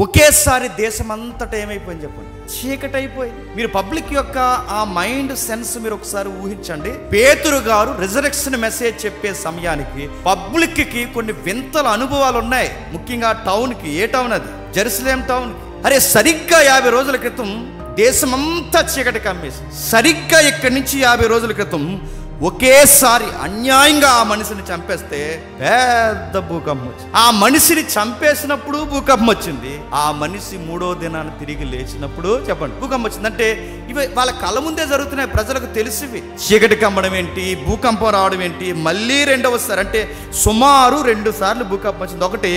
ఒకేసారి దేశం అంతటా ఏమైపోయింది చెప్పండి, చీకటి అయిపోయింది. మీరు పబ్లిక్ యొక్క ఆ మైండ్ సెన్స్ మీరు ఒకసారి ఊహించండి. పేతురు గారు రిజరెక్షన్ మెసేజ్ చెప్పే సమయానికి పబ్లిక్ కి కొన్ని వింతల అనుభవాలు ఉన్నాయి. ముఖ్యంగా టౌన్ కి, ఏ టౌన్ అది, జెరూసలేం టౌన్ కి. అరే సరిగ్గా 50 రోజుల క్రితం దేశమంతా చీకటి కమ్మేసి, సరిగ్గా ఇక్కడి నుంచి 50 రోజుల క్రితం ఒకేసారి అన్యాయంగా ఆ మనిషిని చంపేస్తే పెద్ద భూకంపం వచ్చింది. ఆ మనిషిని చంపేసినప్పుడు భూకంపం వచ్చింది. ఆ మనిషి 3వ దినాన్ని తిరిగి లేచినప్పుడు చెప్పండి భూకంపం వచ్చింది. అంటే ఇవి వాళ్ళ కళ్ళ ముందే జరుగుతున్నాయి, ప్రజలకు తెలిసివి. చీకటి కమ్మడం ఏంటి, భూకంపం రావడం ఏంటి, మళ్ళీ రెండవసారి అంటే సుమారు 2 సార్లు భూకంపం వచ్చింది. ఒకటి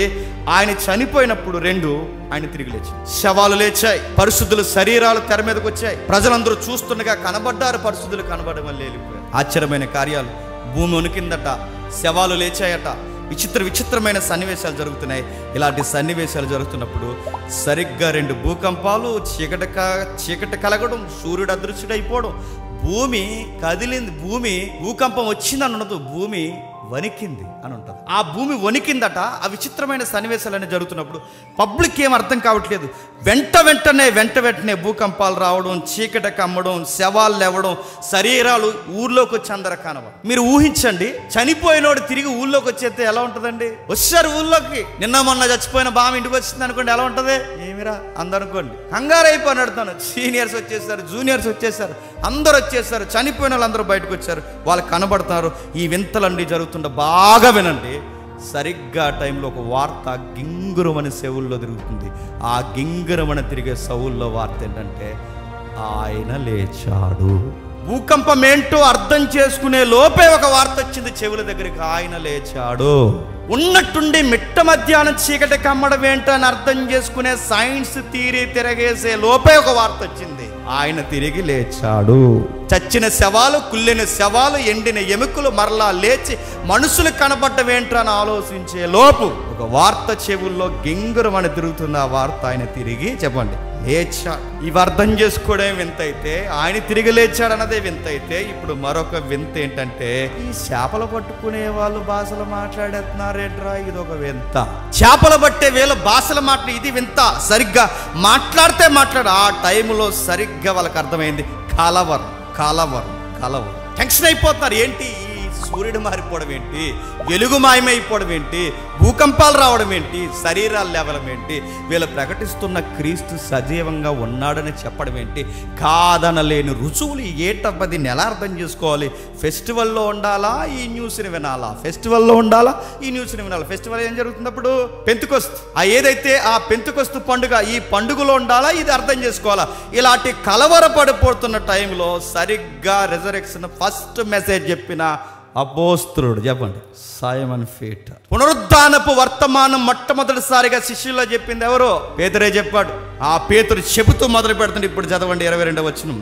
ఆయన చనిపోయినప్పుడు, 2 ఆయన తిరిగి లేచి, శవాలు లేచాయి, పరిశుద్ధుల శరీరాలు తెర మీదకి వచ్చాయి. ప్రజలందరూ చూస్తుండగా కనబడ్డారు, పరిశుద్ధులు కనబడడం వల్ల వెళ్ళిపోయారు. ఆశ్చర్యమైన కార్యాలు, భూమి వణికిందట, శవాలు లేచాయట, విచిత్రమైన సన్నివేశాలు జరుగుతున్నాయి. ఇలాంటి సన్నివేశాలు జరుగుతున్నప్పుడు సరిగ్గా 2 భూకంపాలు, చీకటి కలగడం, సూర్యుడు అదృశ్యుడైపోవడం, భూమి కదిలింది. భూమి భూకంపం వచ్చిందని ఉండదు, భూమి వణికింది అని ఉంటుంది. ఆ భూమి వణికిందట. ఆ విచిత్రమైన సన్నివేశాలన్నీ జరుగుతున్నప్పుడు పబ్లిక్ ఏం అర్థం కావట్లేదు. వెంటనే భూకంపాలు రావడం, చీకటి కమ్మడం, శవాలు లేవడం, శరీరాలు ఊర్లోకి వచ్చి అందరూ కనబడు. మీరు ఊహించండి, చనిపోయినోడు తిరిగి ఊళ్ళోకి వచ్చేస్తే ఎలా ఉంటుందండి? వచ్చారు ఊళ్ళోకి, నిన్న మొన్న చచ్చిపోయిన బామ ఇంటికి వచ్చింది అనుకోండి, ఎలా ఉంటుంది? ఏమిరా అందరు అనుకోండి, కంగారు అయిపోయి నడుతాను. సీనియర్స్ వచ్చేసారు, జూనియర్స్ వచ్చేసారు, అందరు వచ్చేసారు, చనిపోయిన వాళ్ళందరూ బయటకు వచ్చారు, వాళ్ళు కనబడుతున్నారు. ఈ వింతలన్నీ జరుగుతుంటే బాగా వినండి. సరిగ్గా టైంలో ఒక వార్త గింగురమని చెవుల్లో తిరుగుతుంది. ఆ గింగురమని తిరిగే చెవుల్లో వార్త ఏంటంటే ఆయన లేచాడు. భూకంపం ఏంటో అర్థం చేసుకునే లోపే ఒక వార్త వచ్చింది చెవుల దగ్గరికి, ఆయన లేచాడు. ఉన్నట్టుండి మిట్ట మధ్యాహ్నం చీకటి కమ్మడం ఏంటో అని అర్థం చేసుకునే సైన్స్ థియరీ తిరగేసే లోపే ఒక వార్త వచ్చింది, ఆయన తిరిగి లేచాడు. చచ్చిన శవాలు, కుళ్ళిన శవాలు, ఎండిన ఎముకలు మరలా లేచి మనుషులు కనబడ్డం ఏంట్రా అని ఆలోచించే లోపు ఒక వార్త చెవుల్లో గింగురమని తిరుగుతుంది. ఆ వార్త ఆయన తిరిగి చెప్పండి లేచాడు. ఇవి అర్థం చేసుకోవడం వింత అయితే, ఆయన తిరిగి లేచాడు అన్నదే వింత అయితే, ఇప్పుడు మరొక వింత ఏంటంటే ఈ చేపలు పట్టుకునే వాళ్ళు భాషలు మాట్లాడేస్తున్నారేట్రా, ఇది ఒక వింత. చేపలు పట్టే వేళ భాషలు మాట్లాడి ఇది వింత. సరిగ్గా మాట్లాడితే ఆ టైంలో సరిగ్గా వాళ్ళకి అర్థమైంది కలవరం. టెన్షన్ అయిపోతున్నారు. ఏంటి సూర్యుడు మారిపోవడం ఏంటి, వెలుగు మాయమైపోవడం ఏంటి, భూకంపాలు రావడం ఏంటి, శరీరాలు లేవడం ఏంటి, వీళ్ళు ప్రకటిస్తున్న క్రీస్తు సజీవంగా ఉన్నాడని చెప్పడం ఏంటి, కాదనలేని రుజువులు ఏటబ్బది నెల అర్థం చేసుకోవాలి. ఫెస్టివల్లో ఉండాలా, ఈ న్యూస్ని వినాలా, ఫెస్టివల్లో ఉండాలా, ఈ న్యూస్ని వినాలా. ఫెస్టివల్ ఏం జరుగుతున్నప్పుడు పెంతుకొస్తు, ఏదైతే ఆ పెంతుకొస్తు పండుగ, ఈ పండుగలో ఉండాలా, ఇది అర్థం చేసుకోవాలా. ఇలాంటి కలవరపడిపోతున్న టైంలో సరిగ్గా రిజరెక్షన్ ఫస్ట్ మెసేజ్ చెప్పిన అపోస్తలుడు చెప్పండి సైమన్ పీటర్. పునరుద్ధానపు వర్తమానం మొట్టమొదటిసారిగా శిష్యుల్లో చెప్పింది ఎవరో? పేతురే చెప్పాడు. ఆ పేతురు చెబుతూ మొదలు పెడుతుంది. ఇప్పుడు చదవండి 22వ వచనం.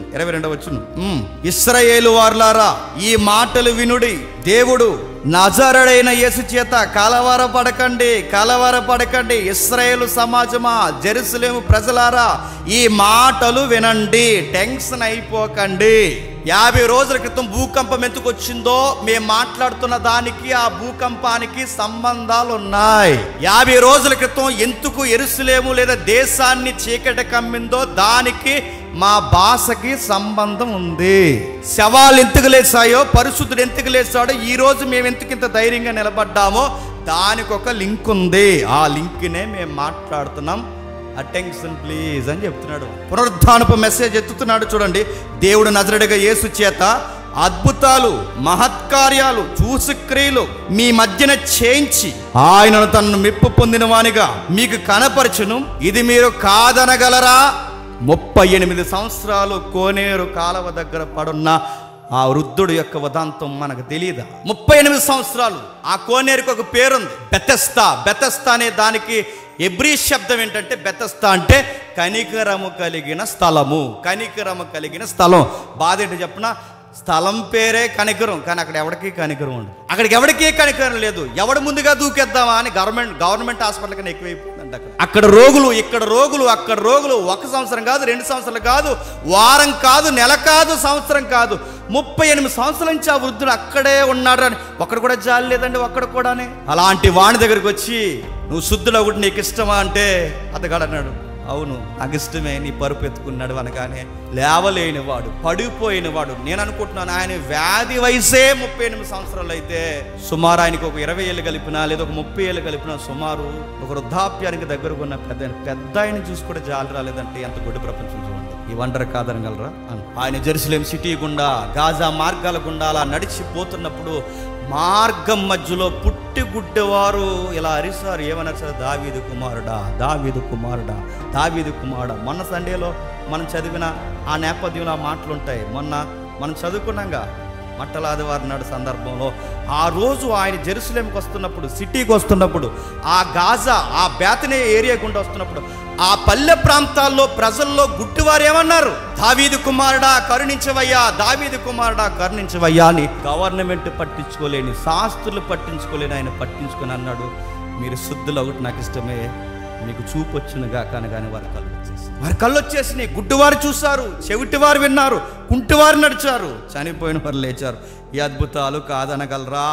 ఇశ్రాయేలు వారులారా, ఈ మాటలు వినుడి. దేవుడు నజరేయుడైన యేసు చేత కలవరపడకండి. ఇశ్రాయేలు సమాజమా, జెరూసలేము ప్రజలారా, ఈ మాటలు వినండి, టెన్షన్ అయిపోకండి. 50 రోజుల క్రితం భూకంపం ఎందుకు వచ్చిందో మేము మాట్లాడుతున్న దానికి ఆ భూకంపానికి సంబంధాలు ఉన్నాయి. 50 రోజుల క్రితం ఎందుకు యెరూషలేము లేదా దేశాన్ని చీకటి కమ్మిందో దానికి మా భాషకి సంబంధం ఉంది. శవాలు ఎందుకు లేచాయో, పరిశుద్ధుడు ఎందుకు లేచాడో, ఈ రోజు మేము ఎందుకింత ధైర్యంగా నిలబడ్డామో దానికి ఒక లింక్ ఉంది. ఆ లింక్నే మేము మాట్లాడుతున్నాం. అటెన్షన్ ప్లీజ్ అని చెప్తున్నాడు. పునరుద్ధానపు మెసేజ్ ఎత్తుతున్నాడు. చూడండి, దేవుడు నజరేయుడైన యేసు చేత అద్భుతాలు, మహత్కార్యాలు, చూసుక్రియలు మీ మధ్యన చేయించి ఆయనను తనను మెప్పు పొందిన వానిగా మీకు కనపరచును. ఇది మీరు కాదనగలరా? 38 సంవత్సరాలు కోనేరు కాలవ దగ్గర పడున్న ఆ వృద్ధుడు యొక్క వదాంతం మనకు తెలియదా? 38 సంవత్సరాలు. ఆ కోనేరుకి ఒక పేరుంది, బెతెస్దా అనే దానికి ఎబ్రీ శబ్దం ఏంటంటే, బెతెస్దా అంటే కనికరము కలిగిన స్థలం. బాధ ఏంటి చెప్పిన, స్థలం పేరే కనికరం, కానీ అక్కడ ఎవరికి కనికరం ఉండదు. అక్కడికి ఎవరికి కనికరం లేదు. ఎవడు ముందుగా దూకేద్దామా అని గవర్నమెంట్ హాస్పిటల్ కన్నా ఎక్కువైపోతుందంట. అక్కడ రోగులు, ఇక్కడ రోగులు, అక్కడ రోగులు. 1 సంవత్సరం కాదు, 2 సంవత్సరాలు కాదు, వారం కాదు, నెల కాదు, సంవత్సరం కాదు, 38 సంవత్సరాల నుంచి ఆ వృద్ధుడు అక్కడే ఉన్నాడు అని ఒక్కడు కూడా జాలి లేదండి, ఒక్కడు కూడానే. అలాంటి వాణి దగ్గరికి వచ్చి నువ్వు శుద్ధుడు ఒకటి నీకు ఇష్టమా అంటే అతగాడు అన్నాడు, అవును నాకు ఇష్టమే. నీ పరుపు ఎత్తుకున్నాడు అనగానే లేవలేని వాడు, పడిపోయిన వాడు. నేను అనుకుంటున్నాను ఆయన వ్యాధి వయసే 38 సంవత్సరాలు అయితే సుమారు ఆయనకు ఒక 20 ఏళ్ళు కలిపినా లేదా ఒక 30 ఏళ్ళు కలిపినా సుమారు ఒక వృద్ధాప్యానికి దగ్గరకు ఉన్న పెద్ద ఆయన చూసి కూడా జాలి రాలేదంటే ఎంత గొడ్డు ప్రపంచం చూడండి. ఈ వండర్ కాదనగలరా? ఆయన జెరూసలేం సిటీ గుండా గాజా మార్గాల గుండా అలా నడిచిపోతున్నప్పుడు మార్గం మధ్యలో పుట్టి గుడ్డెవారు ఇలా అరిసారు. ఏమన్నారు సార్? దావీదు కుమారుడా, దావీదు కుమారుడా, దావీదు కుమారుడా. మొన్న సండేలో మనం చదివిన ఆ నేపథ్యంలో ఆ మాటలు ఉంటాయి. మొన్న మనం చదువుకున్నాగా మట్టల ఆదివారం నాడు సందర్భంలో ఆ రోజు ఆయన జెరూసలేంకి వస్తున్నప్పుడు, సిటీకి వస్తున్నప్పుడు, ఆ గాజా ఆ బేతనే ఏరియా గుండా వస్తున్నప్పుడు ఆ పల్లె ప్రాంతాల్లో ప్రజల్లో గుడ్డివారు ఏమన్నారు? దావీదు కుమారుడా కరుణించవయ్యా, దావీదు కుమారుడా కరుణించవయ్యా అని గవర్నమెంట్ పట్టించుకోలేని, శాస్త్రులు పట్టించుకోలేని ఆయన పట్టించుకొని అన్నాడు, మీరు శుద్ధులు ఒకటి నాకు ఇష్టమే, మీకు చూపు వచ్చినగా కానీ వారి కళ్ళు వచ్చేసినాయి. గుడ్డివారు చూశారు, చెవిటివారు విన్నారు, కుంటివారు నడిచారు, చనిపోయిన వారు లేచారు. ఈ అద్భుతాలు కాదనగలరా?